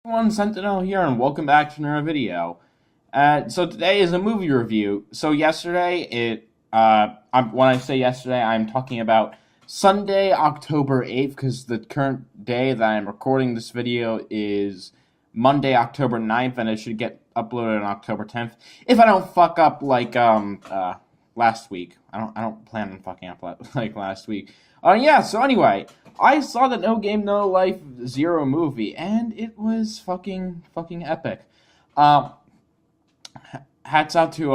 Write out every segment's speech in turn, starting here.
Everyone, Sentinel here, and welcome back to another video. So today is a movie review. So yesterday, when I say yesterday, I'm talking about Sunday, October 8th, because the current day that I'm recording this video is Monday, October 9th, and it should get uploaded on October 10th. If I don't fuck up like last week. I don't plan on fucking up like last week. Yeah, so anyway, I saw the No Game No Life Zero movie, and it was fucking epic. Um, Hats out to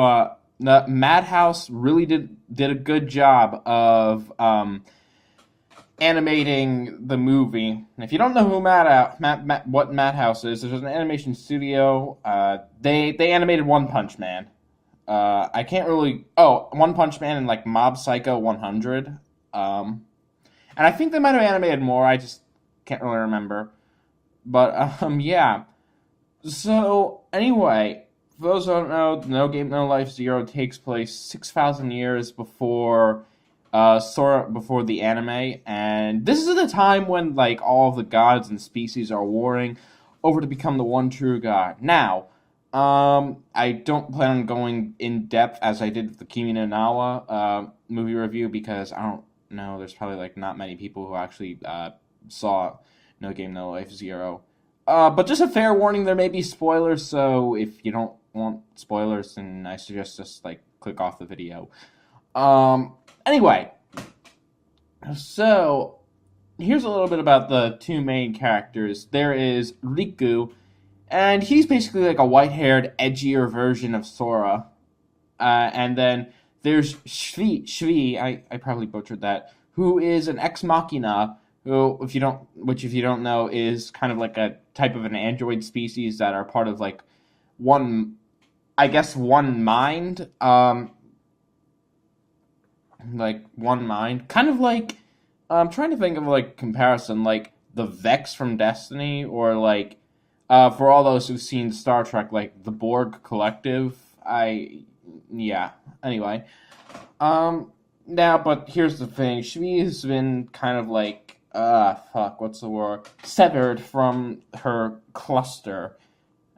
the Madhouse. Really did a good job of animating the movie. And if you don't know who what Madhouse is, there's an animation studio. They animated One Punch Man. I can't really. Oh, One Punch Man and like Mob Psycho 100. And I think they might have animated more. I just can't really remember. But yeah. So anyway, for those who don't know, No Game No Life Zero takes place 6,000 years before Sora, before the anime, and this is the time when like all of the gods and species are warring over to become the one true god. Now, I don't plan on going in depth as I did with the Kimi no Nawa movie review because I don't know. There's probably like not many people who actually saw No Game No Life Zero. But just a fair warning, there may be spoilers. So if you don't want spoilers, then I suggest just like click off the video. Anyway, so here's a little bit about the two main characters. There is Riku, and he's basically like a white-haired, edgier version of Sora. And then there's Shvi, I probably butchered that, who is an ex machina, who, if you don't know, is kind of like a type of an android species that are part of like one mind. Like one mind. Kind of like I'm trying to think of like comparison, like the Vex from Destiny, or like for all those who've seen Star Trek, like the Borg Collective. Yeah. Anyway, now, but here's the thing: Shmi has been kind of like, what's the word? Severed from her cluster,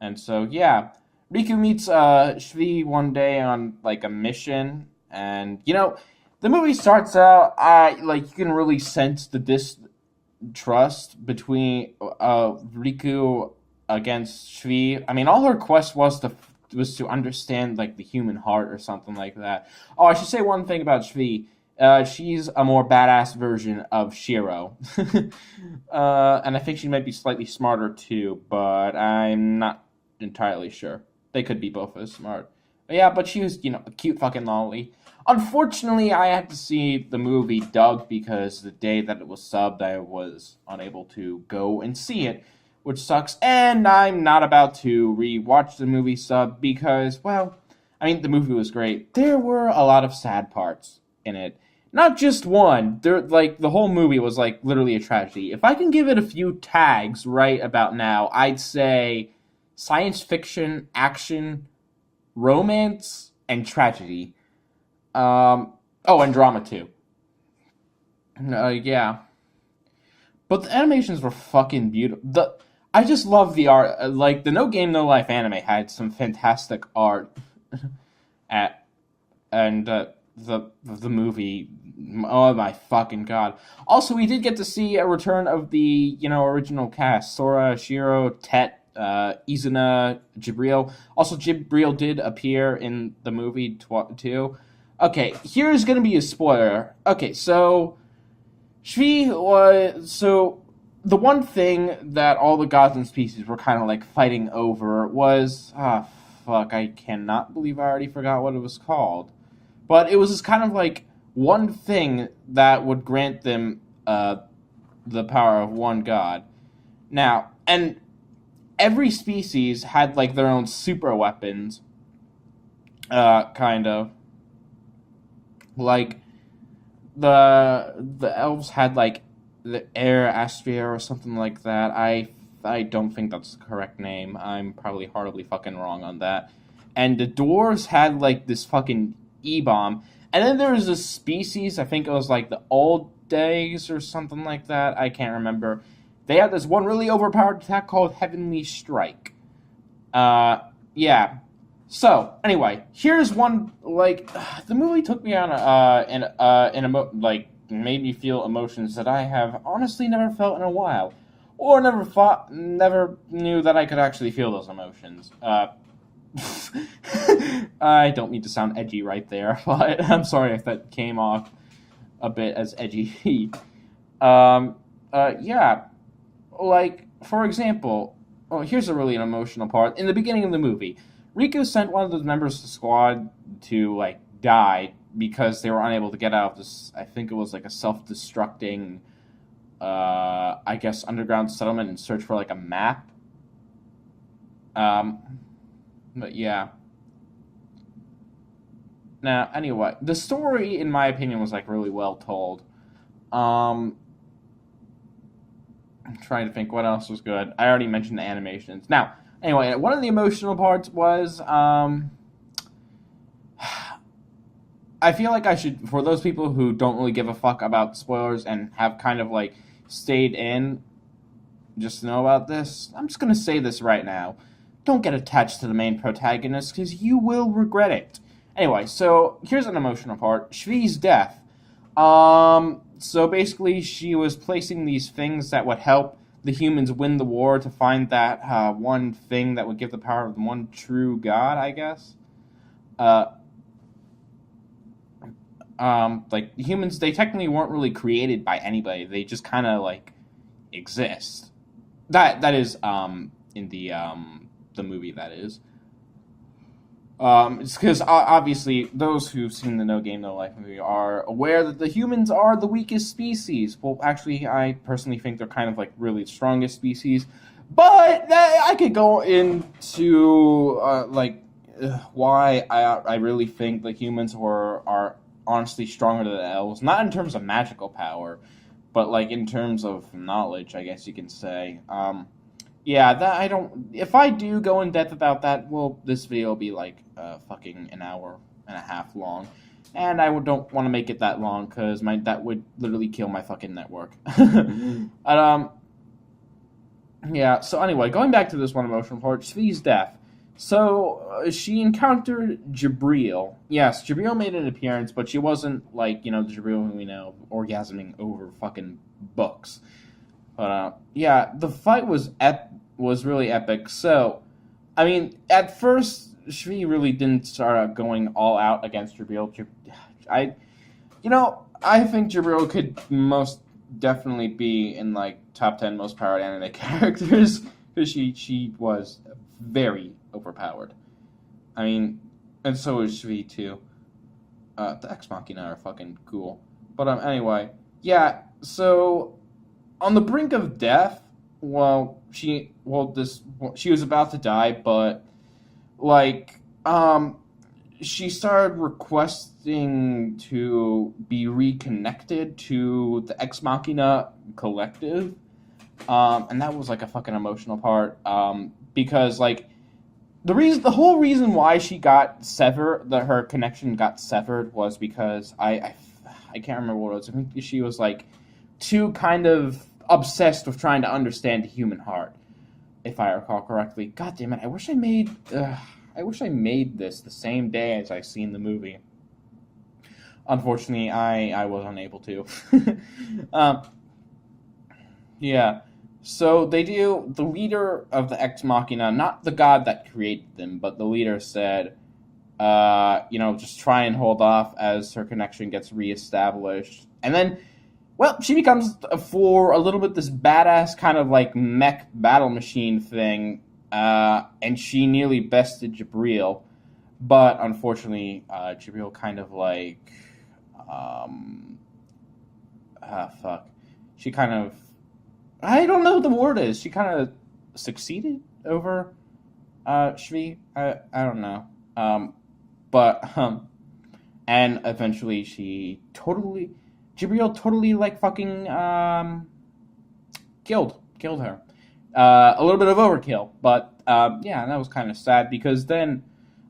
and so yeah, Riku meets Shvi one day on like a mission, and the movie starts out. Like you can really sense the distrust between Riku against Shvi. I mean, all her quest was to understand like the human heart or something like that. Oh, I should say one thing about Shvi. She's a more badass version of Shiro. And I think she might be slightly smarter too, but I'm not entirely sure. They could be both as smart. But yeah, but she was, a cute fucking lolly. Unfortunately, I had to see the movie dubbed because the day that it was subbed, I was unable to go and see it, which sucks. And I'm not about to re-watch the movie sub because, well, I mean, the movie was great. There were a lot of sad parts in it. Not just one. The whole movie was like literally a tragedy. If I can give it a few tags right about now, I'd say science fiction, action, romance, and tragedy. And drama too. Yeah. But the animations were fucking beautiful. I just love the art. Like the No Game No Life anime had some fantastic art. And the movie. Oh my fucking god! Also, we did get to see a return of the original cast: Sora, Shiro, Tet, Izuna, Jibril. Also, Jibril did appear in the movie too. Okay, here's gonna be a spoiler. Okay, so the one thing that all the gods and species were kind of like fighting over was fuck, I cannot believe I already forgot what it was called. But it was this kind of like one thing that would grant them the power of one god. Now, and every species had like their own super weapons, kind of. Like the elves had like the air astria or something like that. I don't think that's the correct name. I'm probably horribly fucking wrong on that. And the dwarves had like this fucking E-bomb. And then there was this species, I think it was like the old days or something like that. I can't remember. they had this one really overpowered attack called Heavenly Strike. Yeah. So anyway, here's one like the movie took me on made me feel emotions that I have honestly never felt in a while, or never knew that I could actually feel those emotions. I don't mean to sound edgy right there, but I'm sorry if that came off a bit as edgy. Yeah, like for example, here's a really an emotional part in the beginning of the movie. Riku sent one of the members of the squad to like die because they were unable to get out of this. I think it was like a self-destructing, I guess, underground settlement and search for like a map. But yeah. Now, anyway, the story, in my opinion, was like really well told. I'm trying to think what else was good. I already mentioned the animations. Now, anyway, one of the emotional parts was I feel like I should, for those people who don't really give a fuck about spoilers and have kind of like stayed in just to know about this, I'm just gonna say this right now. Don't get attached to the main protagonist because you will regret it. Anyway, so here's an emotional part. Shvi's death. So basically she was placing these things that would help the humans win the war to find that one thing that would give the power of the one true God, I guess. Like humans, they technically weren't really created by anybody. They just kind of like exist. That is in the movie, that is. It's because obviously those who've seen the No Game No Life movie are aware that the humans are the weakest species. Well, actually, I personally think they're kind of like really the strongest species. But I could go into why I really think the humans are honestly stronger than the elves. Not in terms of magical power, but like in terms of knowledge, I guess you can say. Yeah, that I don't. If I do go in depth about that, well, this video will be like fucking an hour and a half long, and don't want to make it that long because that would literally kill my fucking network. But, yeah. So anyway, going back to this one emotional part, Shvi's death. So she encountered Jabril. Yes, Jabril made an appearance, but she wasn't like the Jabril we know, orgasming over fucking books. But yeah, the fight was really epic. So, I mean, at first, Shvi really didn't start going all out against Jabril. I think Jabril could most definitely be in like top 10 most powered anime characters because she was very overpowered. I mean, and so is Shvi too. The Ex Machina are fucking cool. But anyway, yeah. So on the brink of death, she was about to die, but like she started requesting to be reconnected to the Ex Machina collective, and that was like a fucking emotional part, because like the whole reason why she got severed, that her connection got severed, was because I can't remember what it was. I think she was like too kind of obsessed with trying to understand the human heart, if I recall correctly. God damn it! I wish I made this the same day as I seen the movie. Unfortunately, I was unable to. Yeah. So they do. The leader of the Ex Machina, not the god that created them, but the leader said, just try and hold off as her connection gets reestablished, and then. Well, she becomes, for a little bit, this badass kind of like mech battle machine thing, and she nearly bested Jabril, but unfortunately, Jabril kind of like, she kind of, I don't know what the word is, she kind of succeeded over Shvi, I don't know, and eventually Jabril totally like fucking killed her. A little bit of overkill, but yeah, that was kind of sad because then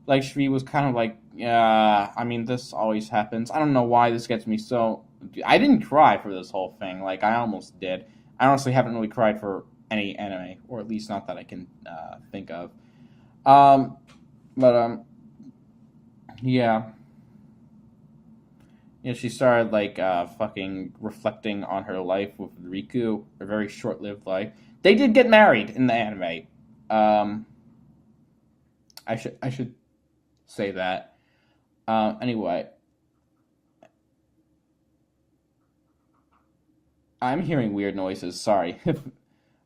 like Shvi was kind of like, yeah, I mean this always happens. I don't know why this gets me so. I didn't cry for this whole thing, like I almost did, I honestly haven't really cried for any anime, or at least not that I can think of. Um, but yeah, she started like fucking reflecting on her life with Riku, a very short-lived life. They did get married in the anime. Um, I should say that. Anyway, I'm hearing weird noises. Sorry.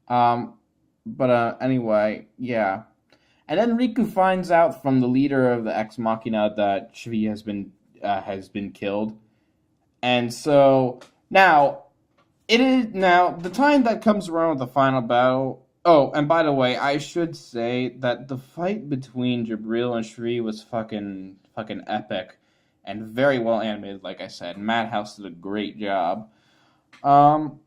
um, but anyway, yeah. And then Riku finds out from the leader of the Ex Machina that Shvi has been killed, and so now it is now the time that comes around with the final battle. Oh, and by the way, I should say that the fight between Jabril and Shri was fucking epic and very well animated. Like I said, Madhouse did a great job. Um,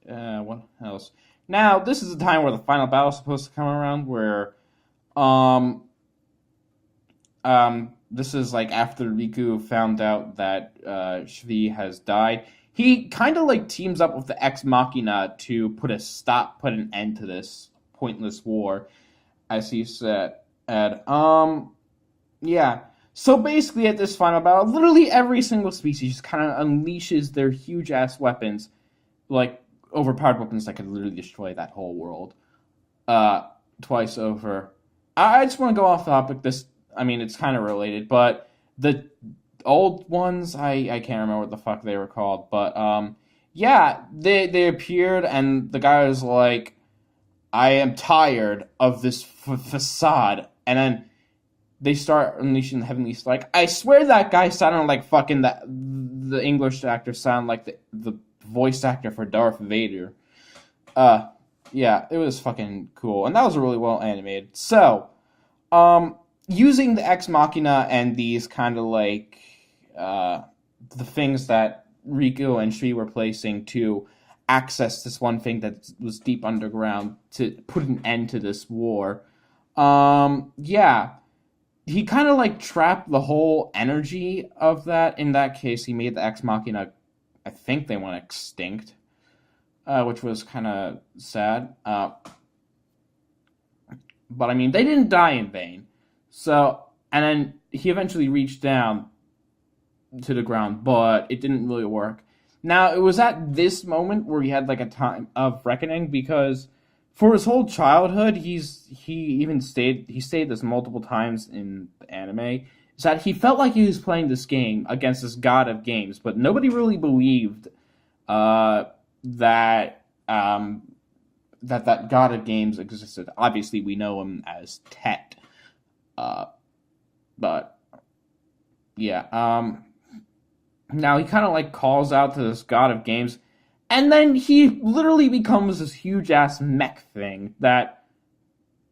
what else? Now this is the time where the final battle is supposed to come around, where um this is like after Riku found out that Shvi has died. He kind of like teams up with the Ex Machina to put an end to this pointless war, as he said. And yeah. So basically, at this final battle, literally every single species kind of unleashes their huge ass weapons, like overpowered weapons that could literally destroy that whole world. Uh, Twice over. I just want to go off topic. I mean, it's kind of related, but the old ones, I can't remember what the fuck they were called, but yeah, they appeared, and the guy was like, "I am tired of this facade," and then they start unleashing the heavenly strike. I swear that guy sounded like fucking the English actor sounded like the voice actor for Darth Vader. Uh, yeah, it was fucking cool, and that was really well animated. So, using the Ex Machina and these kind of like the things that Riku and Shri were placing to access this one thing that was deep underground to put an end to this war. Yeah, he kind of like trapped the whole energy of that. In that case, he made the Ex Machina. I think they went extinct, which was kind of sad. But I mean, they didn't die in vain. So, and then he eventually reached down to the ground, but it didn't really work. Now, it was at this moment where he had like a time of reckoning, because for his whole childhood, he stated this multiple times in the anime, is that he felt like he was playing this game against this god of games, but nobody really believed that that god of games existed. Obviously, we know him as Tet, but yeah. Now he kind of like calls out to this god of games, and then he literally becomes this huge ass mech thing that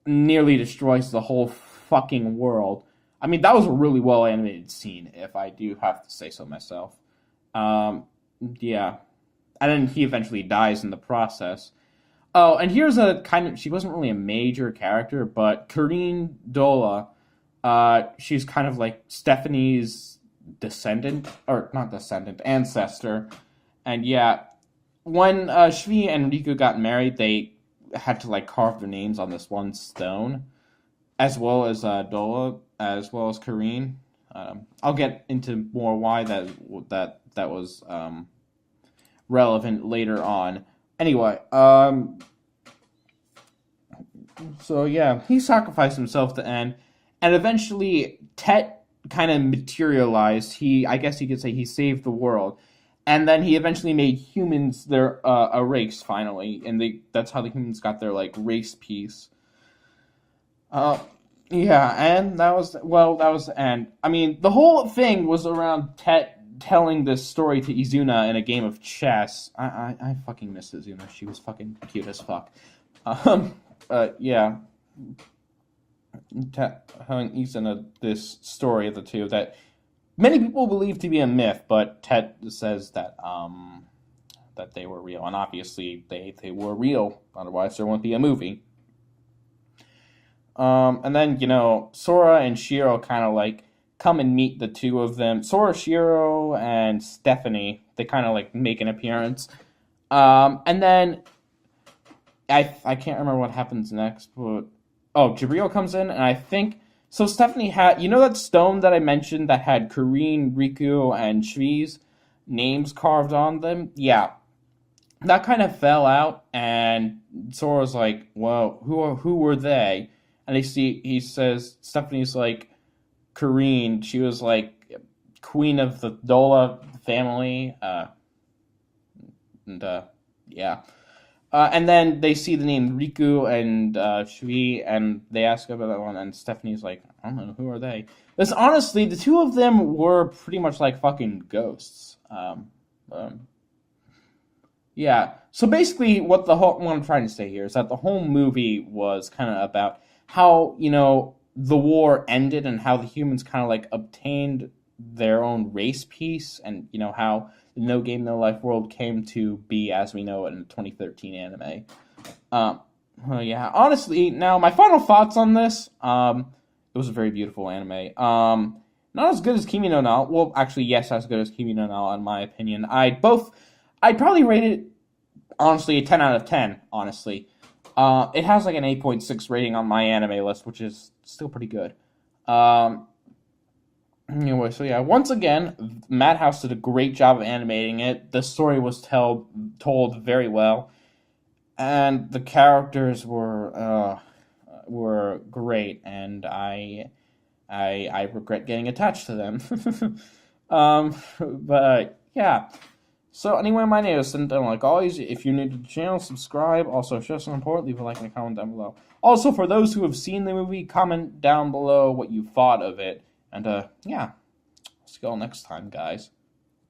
nearly destroys the whole fucking world. I mean, that was a really well animated scene, if I do have to say so myself. Yeah. And then he eventually dies in the process. Oh, and here's a kind of, she wasn't really a major character, but Karine Dola, she's kind of like Stephanie's descendant, or not descendant, ancestor. And yeah, when Shvi and Riku got married, they had to like carve their names on this one stone, as well as Dola, as well as Karine. I'll get into more why that was relevant later on. Anyway, so yeah, he sacrificed himself to end, and eventually Tet kind of materialized. I guess you could say he saved the world, and then he eventually made humans their a race finally, and that's how the humans got their like race piece. Yeah, and that was the end. I mean, the whole thing was around Tet telling this story to Izuna in a game of chess. I fucking miss Izuna. She was fucking cute as fuck. Yeah. Telling Izuna this story of the two that many people believe to be a myth, but Tet says that that they were real, and obviously they were real. Otherwise, there won't be a movie. And then Sora and Shiro kind of like come and meet the two of them, Sorashiro and Stephanie. They kind of like make an appearance, and then I can't remember what happens next, but oh, Jibril comes in, and I think so. Stephanie had that stone that I mentioned that had Kareen, Riku, and Shri's names carved on them. Yeah, that kind of fell out, and Sora's like, "Well, who were they?" And he says Stephanie's like Kareen. She was like queen of the Dola family, and yeah. And then they see the name Riku and Shui, and they ask about that one, and Stephanie's like, I don't know, who are they? This honestly, the two of them were pretty much like fucking ghosts. Yeah. So basically, what I'm trying to say here is that the whole movie was kind of about how the war ended and how the humans kind of like obtained their own race peace, and how the No Game No Life world came to be as we know it in the 2013 anime. Well, yeah. Honestly, now my final thoughts on this. It was a very beautiful anime. Not as good as Kimi no Na. Well, actually, yes, as good as Kimi no Na in my opinion. I'd probably rate it honestly a 10 out of 10. Honestly, it has like an 8.6 rating on my anime list, which is still pretty good. Anyway, so yeah, once again, Madhouse did a great job of animating it. The story was told very well, and the characters were great, and I regret getting attached to them. But yeah. So anyway, my name is Sinton. Like always, if you're new to the channel, subscribe. Also, just as important, leave a like and a comment down below. Also, for those who have seen the movie, comment down below what you thought of it. And yeah, see you all next time, guys.